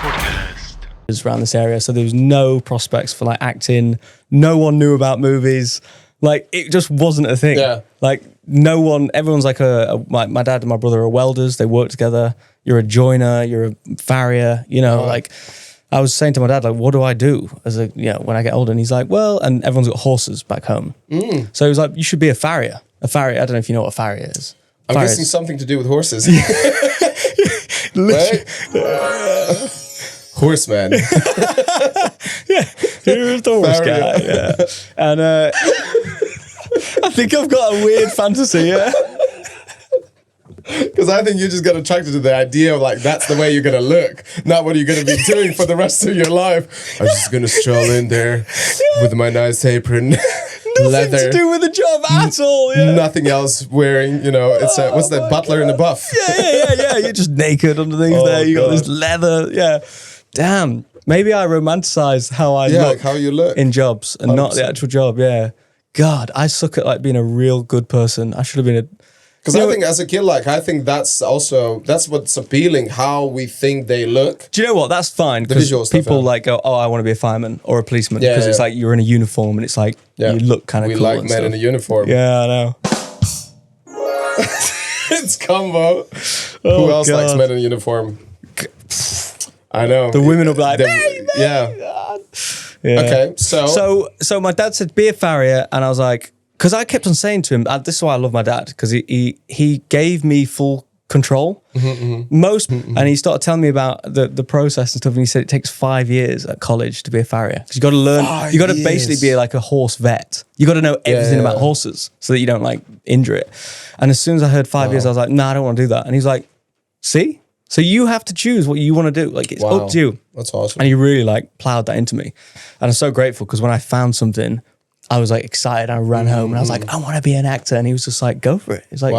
realisation. Around this area, so there was no prospects for like acting. No one knew about movies. Like it just wasn't a thing. Yeah. Like no one. Everyone's like my dad and my brother are welders. They work together. You're a joiner. You're a farrier. You know, like I was saying to my dad, like, what do I do as a when I get older? And he's like, well, and everyone's got horses back home. So he was like, you should be a farrier. A farrier. I don't know if you know what a farrier is. I'm guessing something to do with horses. Literally. Horseman. Here's the horse guy. Yeah. And I think I've got a weird fantasy, yeah. Because I think you just got attracted to the idea of like, that's the way you're going to look, not what you're going to be doing for the rest of your life. I'm just going to stroll in there with my nice apron. Nothing to do with the job at all. Yeah. Nothing else wearing, it's what's that, butler in the buff? Yeah. You're just naked underneath there. You got this leather. Yeah. Damn. Maybe I romanticize how I look. Like how you look in jobs and 100%. Not the actual job. Yeah. God, I suck at like being a real good person. I should have been a. Because I think as a kid, like, I think that's what's appealing, how we think they look. Do you know what? That's fine. Because people like go, oh, I want to be a fireman or a policeman. Because it's like you're in a uniform and it's like you look kind of cool. We like men in a uniform. Yeah, I know. It's combo. Who else likes men in a uniform? I know. The women will be like, yeah. Okay, so my dad said, be a farrier. And I was like, because I kept on saying to him, this is why I love my dad, because he gave me full control. And he started telling me about the process and stuff. And he said it takes 5 years at college to be a farrier. Because you got to learn, you got to basically be like a horse vet. You got to know everything about horses so that you don't like injure it. And as soon as I heard 5 years, I was like, nah, I don't want to do that. And he's like, see? So you have to choose what you want to do. Like it's up to you. That's awesome. And he really like plowed that into me. And I'm so grateful because when I found something, I was like excited. I ran home and I was like, I want to be an actor. And he was just like, go for it. He's like,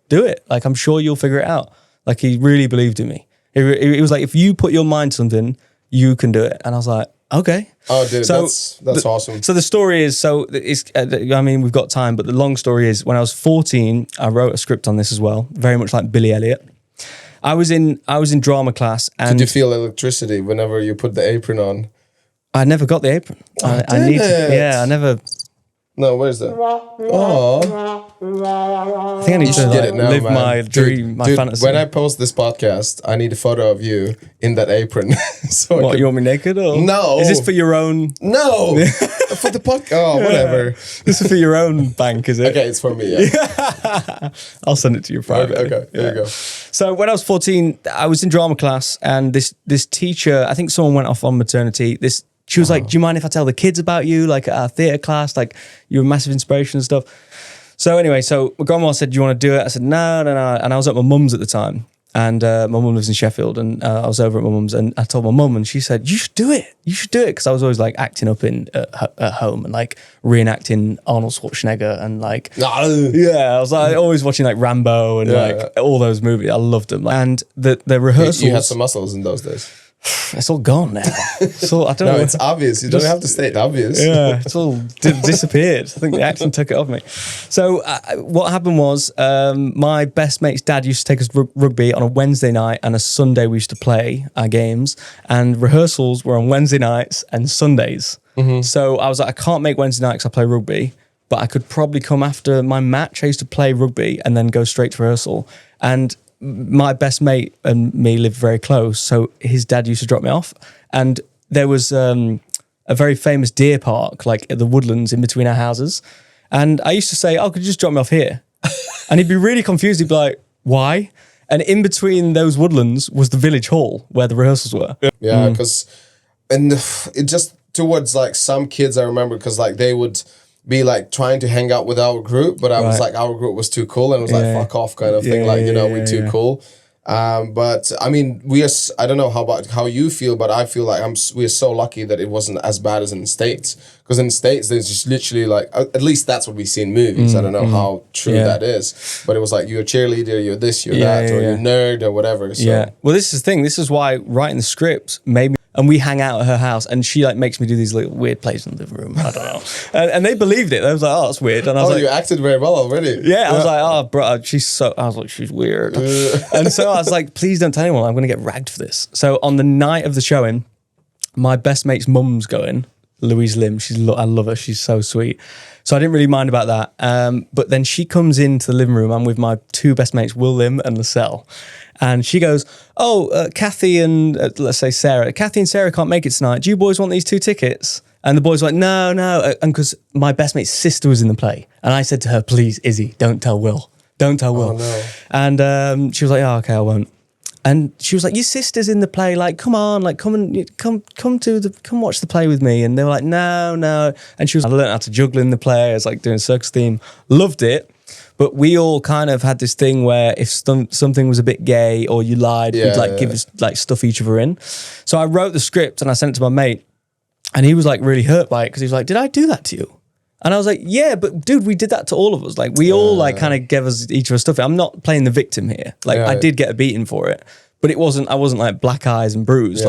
do it. Like, I'm sure you'll figure it out. Like he really believed in me. It was like, if you put your mind to something, you can do it. And I was like, okay. Oh, dude, so that's awesome. So the story is, we've got time, but the long story is when I was 14, I wrote a script on this as well. Very much like Billy Elliot. I was in drama class, and did you feel electricity whenever you put the apron on? I never got the apron. I need to. Yeah, I never. No, where's that? Oh, I think I need to get it now, live man. my dream, my fantasy. When I post this podcast, I need a photo of you in that apron. So you want me naked or no? Is this for your own? No, for the podcast. Oh, whatever. This is for your own bank, is it? Okay, it's for me. Yeah. I'll send it to you private. Okay, there you go. So when I was 14, I was in drama class, and this teacher, I think someone went off on maternity. She was like, do you mind if I tell the kids about you? Like at our theatre class, like you're a massive inspiration and stuff. So anyway, my grandma said, do you want to do it? I said, no. And I was at my mum's at the time. And my mum lives in Sheffield. And I was over at my mum's and I told my mum and she said, you should do it. You should do it. Because I was always like acting up at home and like reenacting Arnold Schwarzenegger and like, I was like always watching like Rambo and like all those movies. I loved them. And the rehearsals. You had some muscles in those days. It's all gone now. I don't know. It's obvious. You don't have to state obvious. Yeah, it's all disappeared. I think the accent took it off me. So what happened was my best mate's dad used to take us rugby on a Wednesday night, and a Sunday we used to play our games, and rehearsals were on Wednesday nights and Sundays. So I was like, I can't make Wednesday night because I play rugby, but I could probably come after my match. I used to play rugby and then go straight to rehearsal. And my best mate and me lived very close, so his dad used to drop me off, and there was a very famous deer park like at the woodlands in between our houses, and I used to say, could you just drop me off here? And he'd be really confused. He'd be like, why? And in between those woodlands was the village hall where the rehearsals were. Yeah, because and it just towards like some kids I remember, because like they would be like trying to hang out with our group, but I was like, our group was too cool, and it was like fuck off kind of thing, like we're too cool. But I mean, I don't know how you feel, but I feel like we're so lucky that it wasn't as bad as in the States, because in the States there's just literally like, at least that's what we see in movies. I don't know how true that is, but it was like, you're a cheerleader, you're this, you're that, or you're a nerd or whatever. So. Yeah. Well, this is the thing. This is why writing the script made me. and we hang out at her house, and she like makes me do these little weird plays in the living room. I don't know, and they believed it. They was like, "Oh, that's weird," and I was like, "You acted very well already." Yeah, I was like, "Oh, bro, I was like, she's weird," and so I was like, "Please don't tell anyone. I'm going to get ragged for this." So on the night of the showing, my best mate's mum's going, Louise Lim. I love her. She's so sweet. So I didn't really mind about that. But then she comes into the living room. I'm with my two best mates, Will Lim and Lascelle. And she goes, Kathy and, let's say Sarah. Kathy and Sarah can't make it tonight. Do you boys want these 2 tickets? And the boys were like, no. And because my best mate's sister was in the play. And I said to her, please, Izzy, don't tell Will. Don't tell Will. Oh, no. And she was like, okay, I won't. And she was like, your sister's in the play, like, come on, like, come watch the play with me. And they were like, no. And she was like, I learned how to juggle in the play. I was like doing a circus theme, loved it. But we all kind of had this thing where if something was a bit gay or you lied, we'd like give us like stuff each other in. So I wrote the script and I sent it to my mate, and he was like really hurt by it because he was like, did I do that to you? And I was like, yeah, but dude, we did that to all of us. Like we all like kind of gave us each of us stuff. I'm not playing the victim here. Like I did get a beating for it, but I wasn't like black eyes and bruised.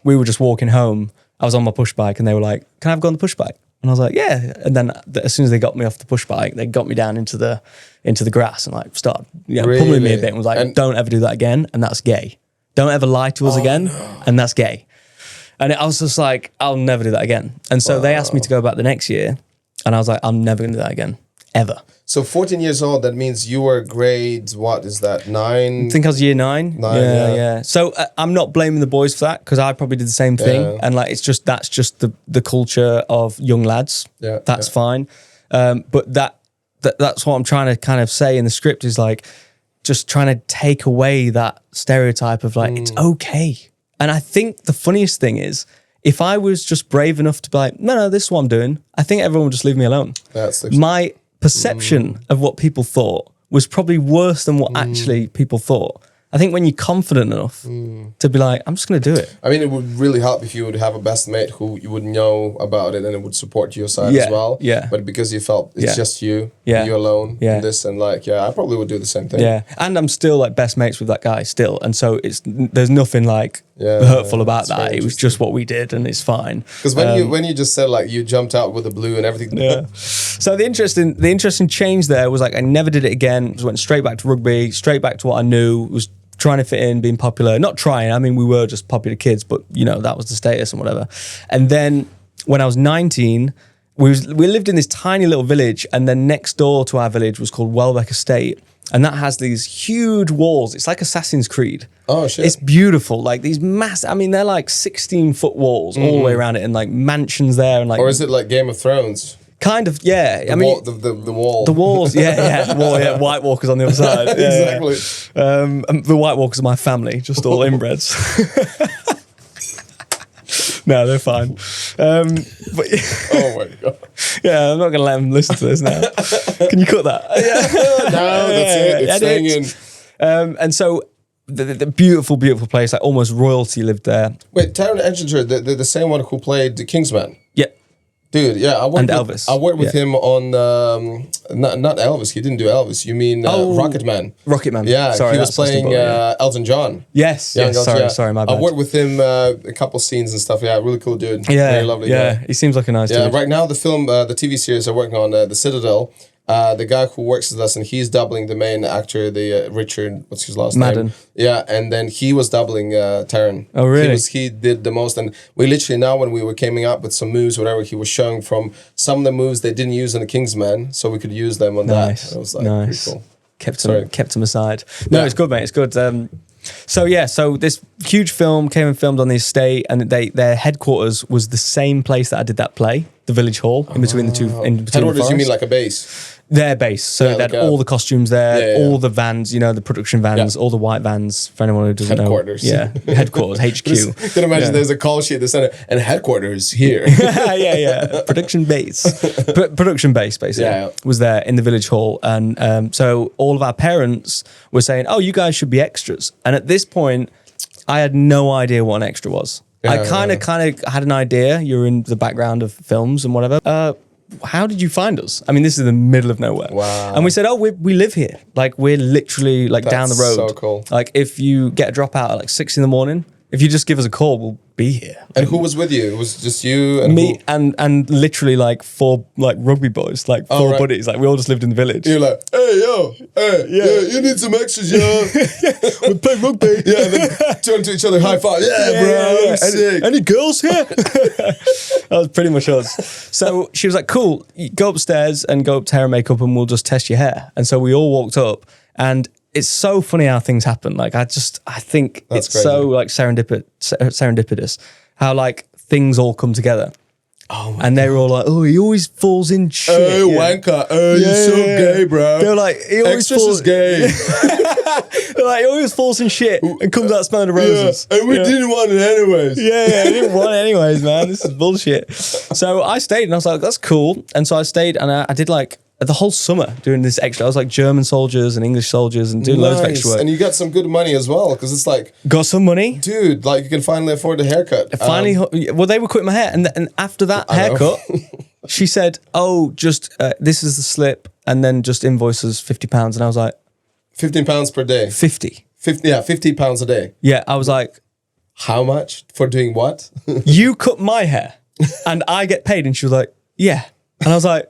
We were just walking home. I was on my push bike and they were like, can I have go on the push bike? And I was like, yeah. And then as soon as they got me off the push bike, they got me down into the grass and like started pummeling me a bit and was like, don't ever do that again. And that's gay. Don't ever lie to us again. No. And that's gay. And I was just like, I'll never do that again. And so they asked me to go back the next year. And I was like, I'm never going to do that again, ever. So 14 years old, that means you were grade, what is that, 9? I think I was year 9. Yeah. So I'm not blaming the boys for that because I probably did the same thing. Yeah. And like, that's just the culture of young lads. Yeah. That's fine. But that's what I'm trying to kind of say in the script is like, just trying to take away that stereotype of like, it's okay. And I think the funniest thing is, if I was just brave enough to be like, no, this is what I'm doing, I think everyone would just leave me alone. My perception of what people thought was probably worse than what actually people thought. I think when you're confident enough to be like, I'm just going to do it. I mean, it would really help if you would have a best mate who you would know about it and it would support your side as well. Yeah. But because you felt it's just you alone in this, and like, I probably would do the same thing. Yeah. And I'm still like best mates with that guy still. And so there's nothing like hurtful about that. It was just what we did and it's fine. Because when you just said like you jumped out with the blue and everything. Yeah. So the interesting change there was like I never did it again. Just went straight back to rugby, straight back to what I knew, was trying to fit in, being popular. Not trying, I mean, we were just popular kids, but you know, that was the status and whatever. And then when I was 19, we lived in this tiny little village, and then next door to our village was called Welbeck Estate. And that has these huge walls. It's like Assassin's Creed. Oh, shit. It's beautiful. Like these massive, I mean, they're like 16-foot walls all the way around it, and like mansions there. And like, or is it like Game of Thrones? Kind of, yeah. The wall. The walls, the wall, White Walkers on the other side. Exactly. The White Walkers are my family, just all inbreds. No, they're fine. But oh my God. Yeah, I'm not going to let them listen to this now. Can you cut that? No, that's it. It's staying in. And so the beautiful, beautiful place, like almost royalty lived there. Wait, Taron Egerton, the same one who played the Kingsman. Yeah. Dude, yeah, I worked with him on not Elvis. He didn't do Elvis. You mean Rocketman? Rocketman. Yeah, sorry, he was playing Elton John. Yes. Sorry, my bad. I worked with him a couple scenes and stuff. Yeah, really cool dude. Yeah, very lovely guy. He seems like a nice dude. Yeah, right now the film, the TV series I'm working on, The Citadel. The guy who works with us, and he's doubling the main actor, the Richard, what's his last Madden. name? Yeah, and then he was doubling Taron. Oh, really? He did the most, and we literally now when we were coming up with some moves, whatever, he was showing from some of the moves they didn't use in the Kingsman, so we could use them on that. It was like pretty cool. Kept him aside. No, it's good, mate. It's good. So this huge film came and filmed on the estate, and their headquarters was the same place that I did that play, the village hall, in between the two. Headquarters, you mean like a base? Their base. So they had all the costumes there, all the vans, you know, the production vans, all the white vans, for anyone who doesn't headquarters. know. Headquarters, HQ. You can imagine there's a call sheet at the center, and headquarters here. Production base. Production base, basically, was there in the village hall. And so all of our parents were saying, oh, you guys should be extras. And at this point, I had no idea what an extra was. I kind of had an idea. You're in the background of films and whatever. How did you find us? I mean, this is the middle of nowhere. Wow. And we said, we live here. Like, we're literally like down the road. So cool. Like, if you get a dropout at like 6 a.m, if you just give us a call, be here. And who was with you? It was just you and Me and literally like 4 like rugby boys, like 4 buddies. Like we all just lived in the village. You're like, hey yo, yeah, you need some extras, yo. We play rugby. Yeah, and then turn to each other, high five. Yeah, bro, sick. Any girls here? That was pretty much us. So she was like, cool, you go upstairs and go up to hair and makeup and we'll just test your hair. And so we all walked up, and it's so funny how things happen. Like I think it's crazy. So like serendipitous how like things all come together. Oh, and they were all like, "Oh, he always falls in shit." Hey, wanker! You're so gay, bro. They're like, "He always falls gay." They're like, "He always falls in shit and comes out smelling of roses." Yeah. And we didn't want it anyways. Yeah, I didn't want it anyways, man. This is bullshit. So I stayed, and I was like, "That's cool." And so I stayed, and I did like the whole summer doing this extra. I was like German soldiers and English soldiers and doing loads of extra work. And you got some good money as well, because it's like... Got some money. Dude, like you can finally afford the haircut. Well, they were cutting my hair. And after that haircut, she said, oh, just this is the slip, and then just invoice us £50. And I was like... £15 per day? 50. 50, yeah, £50 a day. Yeah, I was like... How much? For doing what? You cut my hair and I get paid. And she was like, yeah. And I was like...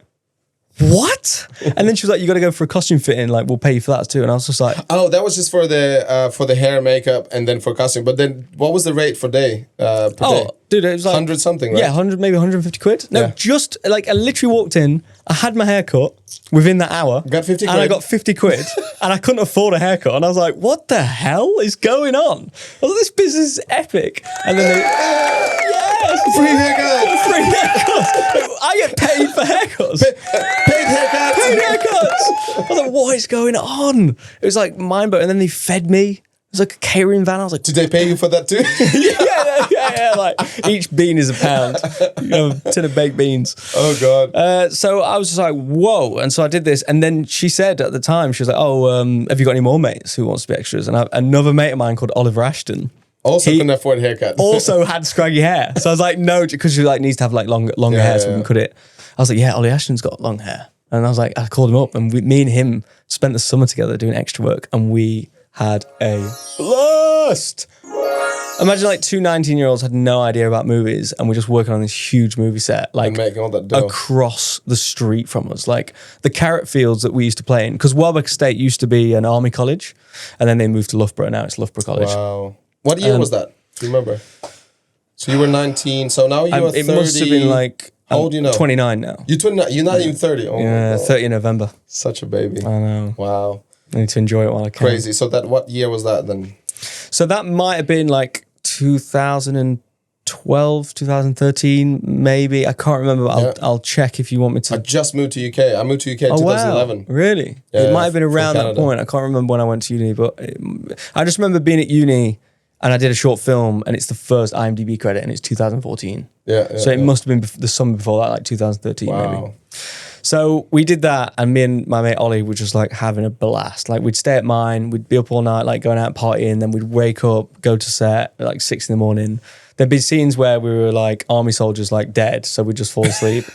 What? And then she was like, you got to go for a costume fitting, like we'll pay you for that too. And I was just like, oh, that was just for the hair, makeup, and then for costume. But then what was the rate for day per day? Dude, it was like 100 something, right? Yeah, 100, maybe 150 quid. No, just like I literally walked in, I had my hair cut within that hour. Got 50 quid. And I got 50 quid and I couldn't afford a haircut. And I was like, what the hell is going on? I was like, this business is epic. And then free haircuts. Free haircuts. I get paid for haircuts. Paid haircuts. Paid haircuts. I was like, what is going on? It was like mind-blowing. And then they fed me. It was like a catering van. I was like, did they pay you for that too? yeah. Like each bean is £1. You know, a tin of baked beans. Oh God. So I was just like, whoa. And so I did this. And then she said at the time, she was like, oh, have you got any more mates who wants to be extras? And another mate of mine called Oliver Ashton. Also couldn't afford a haircut. Also had scraggy hair. So I was like, no, because she like needs to have like longer hair so we can cut it. I was like, yeah, Ollie Ashton's got long hair. And I was like, I called him up, and me and him spent the summer together doing extra work, and we had a blast. Imagine like 2 19-year-olds had no idea about movies, and we're just working on this huge movie set, like and making all that dough across the street from us, like the carrot fields that we used to play in. Because Warwick State used to be an army college, and then they moved to Loughborough. Now it's Loughborough College. Wow. What year was that? Do you remember? So you were 19. So now you are 30. It must have been like... How old do you know? 29 now. You're 29. You're not even 30. Oh yeah, 30 in November. Such a baby. I know. Wow. I need to enjoy it while I can. Crazy. So what year was that then? So that might have been like 2012, 2013, maybe. I can't remember. I'll check if you want me to. I just moved to UK. I moved to UK in 2011. Wow. Really? Yeah, it might have been around that point. I can't remember when I went to uni, but I just remember being at uni and I did a short film, and it's the first IMDb credit, and it's 2014. Yeah. So it must have been the summer before that, like 2013 maybe. So we did that, and me and my mate Ollie were just like having a blast. Like we'd stay at mine, we'd be up all night, like going out partying, then we'd wake up, go to set at like 6 a.m. There'd be scenes where we were like army soldiers, like dead, so we'd just fall asleep.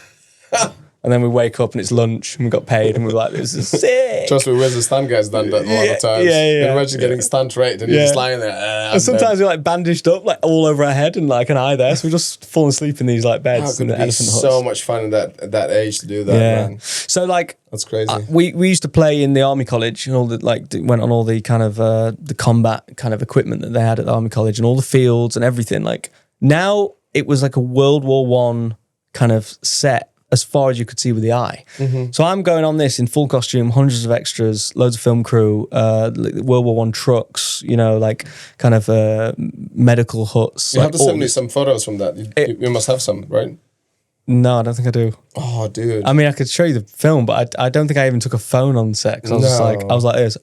And then we wake up and it's lunch and we got paid and we're like, this is sick. Trust me, where's the stunt guys done that a lot of times? Yeah. Imagine getting stunt rate and you're just lying there. And sometimes we're like bandaged up, like all over our head and like an eye there. So we're just falling asleep in these like beds. How could it be so much fun at that age to do that, man? So like, that's crazy. We used to play in the army college and all the went on all the kind of the combat kind of equipment that they had at the army college and all the fields and everything. Like now it was like a World War I kind of set as far as you could see with the eye. Mm-hmm. So I'm going on this in full costume, hundreds of extras, loads of film crew, World War I trucks, you know, like kind of medical huts. You have to send me some photos from that. You must have some, right? No, I don't think I do. Oh, dude. I mean, I could show you the film, but I don't think I even took a phone on set because I was like this.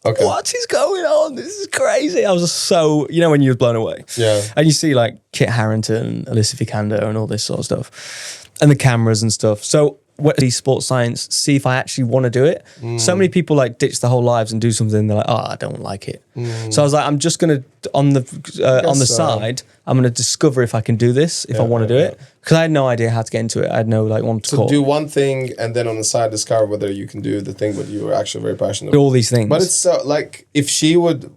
Okay. What is going on? This is crazy. I was just so, you know, when you're blown away. Yeah. And you see like Kit Harington, Alicia Vikander and all this sort of stuff. And the cameras and stuff. So what sports science, see if I actually want to do it. So many people like ditch their whole lives and do something. They're like, oh, I don't like it. So I was like, I'm just going to, on the side, I'm going to discover if I can do this, if I want to do it. Because I had no idea how to get into it. I had no like one to call. So do one thing and then on the side discover whether you can do the thing that you were actually very passionate about. All these things. But it's so like, if she would,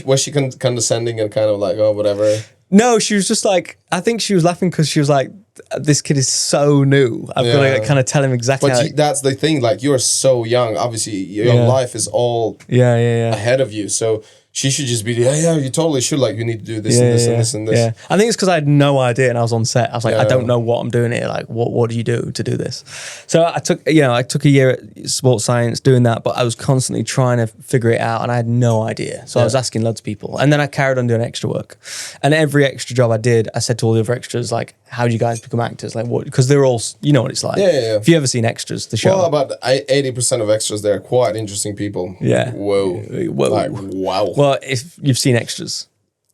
was she condescending and kind of like, oh, whatever? No, she was just like, I think she was laughing because she was like, this kid is so new. I've got to kind of tell him exactly how. But that's the thing, like, you're so young. Obviously, your life is all ahead of you. So she should just be, you totally should. Like, you need to do this and this and this and this. Yeah, I think it's because I had no idea and I was on set. I was like, I don't know what I'm doing here. Like, what do you do to do this? So I took a year at sports science doing that, but I was constantly trying to figure it out and I had no idea. So I was asking loads of people. And then I carried on doing extra work. And every extra job I did, I said to all the other extras, like, how do you guys become actors? Like, what? Because they're all, you know what it's like. Yeah. Have you ever seen Extras, the show? Well, about 80% of extras, they're quite interesting people. Yeah. Whoa. Like, wow. Well, if you've seen Extras,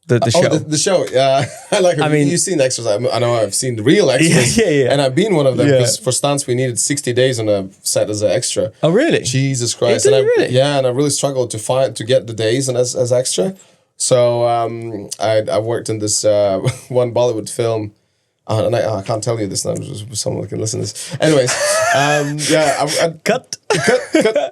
the show. The show, yeah. I mean, you've seen Extras. I know I've seen the real Extras. Yeah. And I've been one of them because for stunts, we needed 60 days on a set as an extra. Oh, really? Jesus Christ. Really? Yeah, and I really struggled to get the days and as extra. So I worked in this one Bollywood film. And I can't tell you this now, someone can listen to this. Anyways, Cut.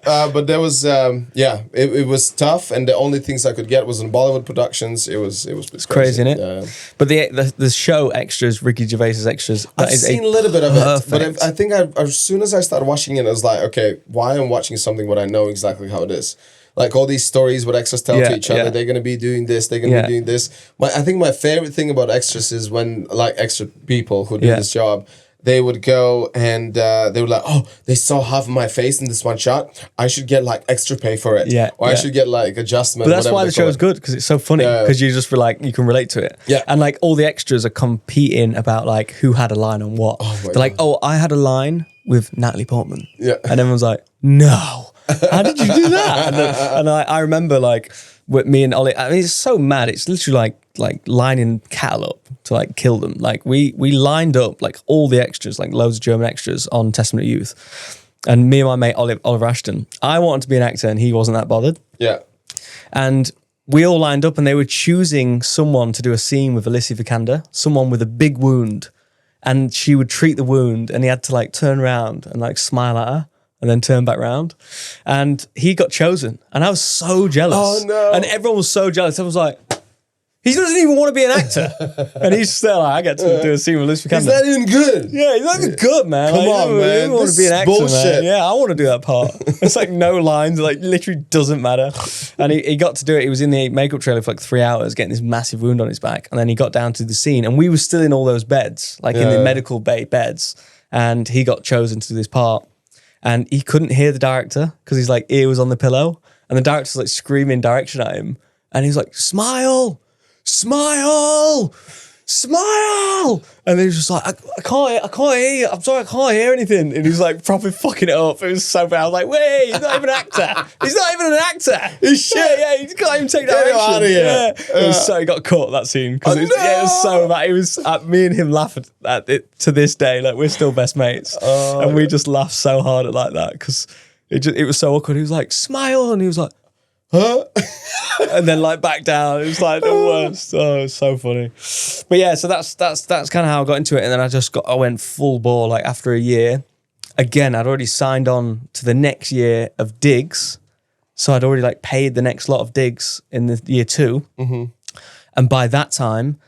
But there was, it was tough, and the only things I could get was in Bollywood productions. It was crazy, isn't it? Yeah. But the show Extras, Ricky Gervais's Extras, I've seen a little bit of it, but I think as soon as I started watching it, I was like, okay, why am I watching something when I know exactly how it is? Like all these stories what extras tell to each other, they're going to be doing this, they're going to be doing this. I think my favorite thing about extras is when, like, extra people who do this job, they would go and they would like, oh, they saw half of my face in this one shot. I should get like extra pay for it. Or I should get like adjustment. But that's why the show is good, because it's so funny, because you just feel like you can relate to it. Yeah. And like all the extras are competing about like who had a line on what. They're like, oh, I had a line with Natalie Portman. Yeah. And everyone's like, no. How did you do that? And I remember like with me and Ollie, I mean, it's so mad. It's literally like lining cattle up to like kill them. Like we lined up like all the extras, like loads of German extras on Testament of Youth. And me and my mate Oliver Ashton, I wanted to be an actor and he wasn't that bothered. Yeah. And we all lined up and they were choosing someone to do a scene with Alicia Vikander, someone with a big wound. And she would treat the wound and he had to like turn around and like smile at her and then turn back round. And he got chosen. And I was so jealous. Oh, no. And everyone was so jealous. I was like, he doesn't even want to be an actor. And he's still like, I get to do a scene with Alicia Vikander. He's not even good. Yeah, he's not even good, man. Come on, man. I want to be an actor, bullshit. man. Yeah, I want to do that part. It's like no lines, like literally doesn't matter. And he got to do it. He was in the makeup trailer for like 3 hours getting this massive wound on his back. And then he got down to the scene and we were still in all those beds, like in the medical bay beds. And he got chosen to do this part. And he couldn't hear the director because his like ear was on the pillow. And the director's like screaming direction at him. And he's like, smile, smile, smile. And he was just like, I can't hear you. I'm sorry, I can't hear anything. And he's like proper fucking it up. It was so bad. I was like, wait, he's not even an actor. He's not even an actor. He's shit. Yeah, he can't even take direction. Get out of here. Yeah. It was so, he got caught that scene. Because it was so bad. It was, me and him laugh at it to this day. Like, we're still best mates. And we just laughed so hard at like that because it was so awkward. He was like, smile. And he was like, huh? And then like back down. It was like the worst. Oh, it was so funny. But yeah, so that's kind of how I got into it. And then I went full bore like after a year. Again, I'd already signed on to the next year of digs. So I'd already like paid the next lot of digs in the year 2. Mm-hmm. And by that time,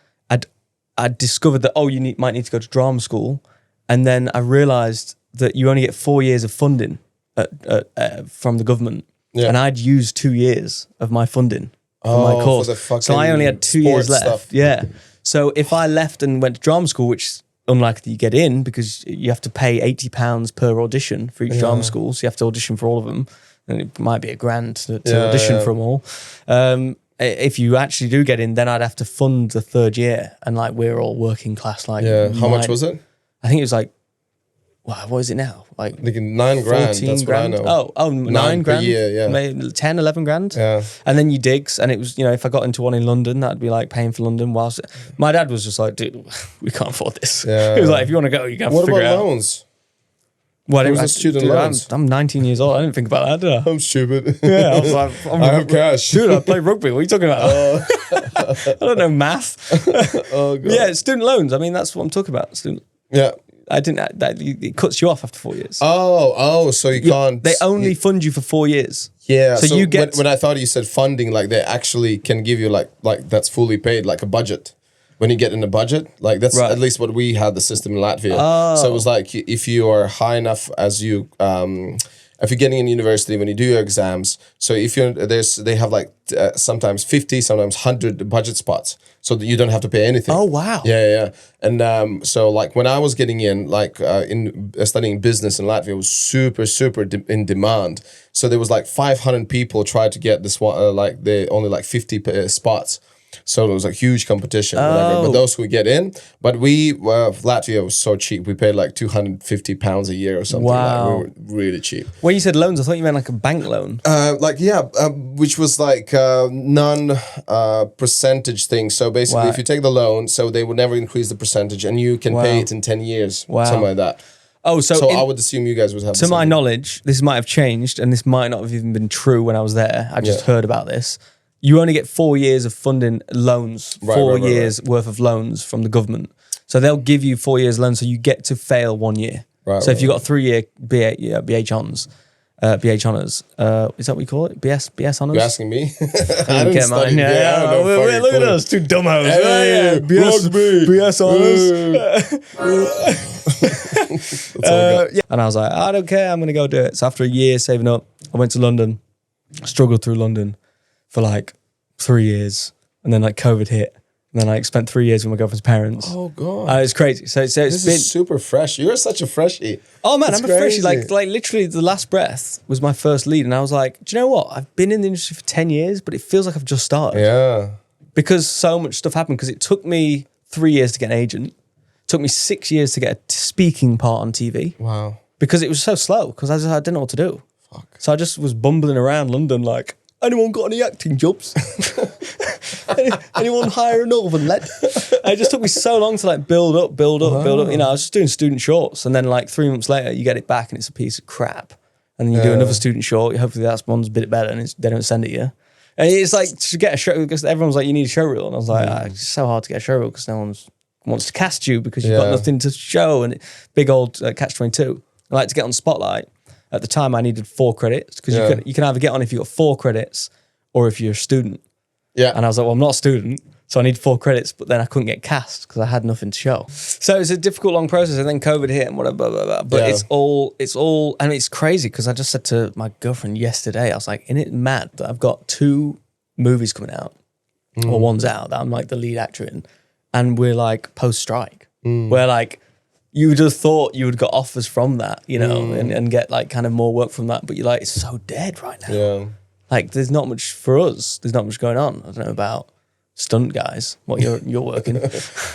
I'd discovered that, you might need to go to drama school. And then I realized that you only get 4 years of funding from the government. Yeah. And I'd used 2 years of my funding for my course. So I only had 2 years left. Stuff. Yeah. So if I left and went to drama school, which unlikely you get in because you have to pay £80 per audition for each drama school. So you have to audition for all of them. And it might be $1,000 to audition for them all. If you actually do get in, then I'd have to fund the 3rd year. And like, we're all working class. Like, how much was it? I think it was like, wow, what is it now? Like $9,000. That's grand. What I know. Oh, 9 grand. Per year, yeah. Maybe 10, 11 grand. Yeah. And then you digs, and it was, if I got into one in London, that'd be like paying for London. Whilst my dad was just like, dude, we can't afford this. Yeah. He was like, if you want to go, you got to figure it out. What about loans? Well, it was student loans. I'm 19 years old. I didn't think about that, did I? I'm stupid. Yeah, I was like, I have cash. Dude, I play rugby. What are you talking about? I don't know math. Oh, God. Yeah, student loans. I mean, that's what I'm talking about. Yeah. It cuts you off after 4 years. So you can't. They only fund you for 4 years. Yeah. So you get when I thought you said funding, like they actually can give you like that's fully paid, like a budget. when you get in the budget. Like that's Right. at least what we had the system in Latvia. So it was like if you are high enough as you if you're getting in university when you do your exams, so if you're they have like sometimes 50, sometimes 100 budget spots, so that you don't have to pay anything. Oh wow. Yeah. And so like when I was getting in, like in studying business in Latvia, it was super in demand. So there was like 500 people tried to get this one, like they only like 50 spots. So there was a huge competition, whatever. But those who get in, but Latvia was so cheap. We paid like £250 a year or something. Wow. Like, we were really cheap. When you said loans, I thought you meant like a bank loan. Which was like non-percentage thing. So basically, if you take the loan, so they would never increase the percentage, and you can pay it in 10 years, something like that. Oh, so I would assume you guys would have. To my knowledge, this might have changed, and this might not have even been true when I was there. I just heard about this. You only get 4 years of funding loans, 4 years worth of loans from the government. So they'll give you 4 years loan, so you get to fail 1 year. So if you've got a 3-year BH honours, BH honours, is that what you call it? BS honours? You're asking me? I didn't get mine. Look at us, two dumbos. Hey, BS honours. And I was like, I don't care, I'm going to go do it. So after a year saving up, I went to London, struggled through London for like 3 years, and then like COVID hit, and then I spent 3 years with my girlfriend's parents. Oh god, it's crazy. So it's this been is super fresh. You're such a freshie. Oh man, That's I'm a freshie. crazy. Like literally, the last breath was my first lead, and I was like, do you know what? I've been in the industry for 10 years, but it feels like I've just started. Yeah, because so much stuff happened. Because it took me 3 years to get an agent. It took me 6 years to get a speaking part on TV. Wow. Because it was so slow. Because I didn't know what to do. Fuck. So I just was bumbling around London like, anyone got any acting jobs? Anyone hire a Northern lad? And it just took me so long to like build up. You know, I was just doing student shorts, and then like 3 months later, you get it back and it's a piece of crap. And then you do another student short. Hopefully that one's a bit better, and they don't send it you. And it's like to get a show, because everyone's like, you need a show reel, and I was like, it's so hard to get a show reel because no one wants to cast you because you've got nothing to show, and big old catch-22. I like to get on Spotlight. At the time, I needed 4 credits because you can either get on if you've got 4 credits or if you're a student. Yeah. And I was like, well, I'm not a student, so I need 4 credits, but then I couldn't get cast because I had nothing to show. So it's a difficult, long process, and then COVID hit and whatever, blah, blah, blah. But it's all, and it's crazy because I just said to my girlfriend yesterday, I was like, isn't it mad that I've got 2 movies coming out, or one's out that I'm like the lead actor in, and we're like post-strike. We're like, you would have thought you would got offers from that, you know, and get like kind of more work from that. But you're like, it's so dead right now. Yeah. Like there's not much for us. There's not much going on. I don't know about stunt guys. What you're working.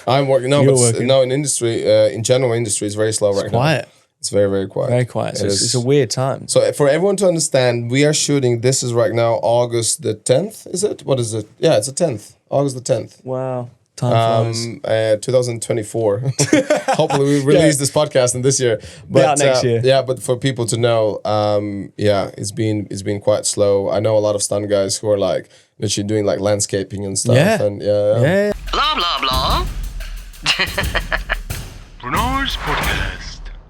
I'm working. No, You're but working. no, in industry, in general, industry is very slow right now. Quiet. It's very, very quiet. Very quiet. So it's a weird time. So for everyone to understand, we are shooting, this is right now August the 10th, is it? What is it? Yeah, it's the 10th. August the 10th. Wow. Time flies. 2024. Hopefully we release this podcast in this year. But next year. Yeah, but for people to know, it's been quite slow. I know a lot of stunt guys who are like literally doing like landscaping and stuff. Yeah. And Blah, blah, blah. Renarspodcast.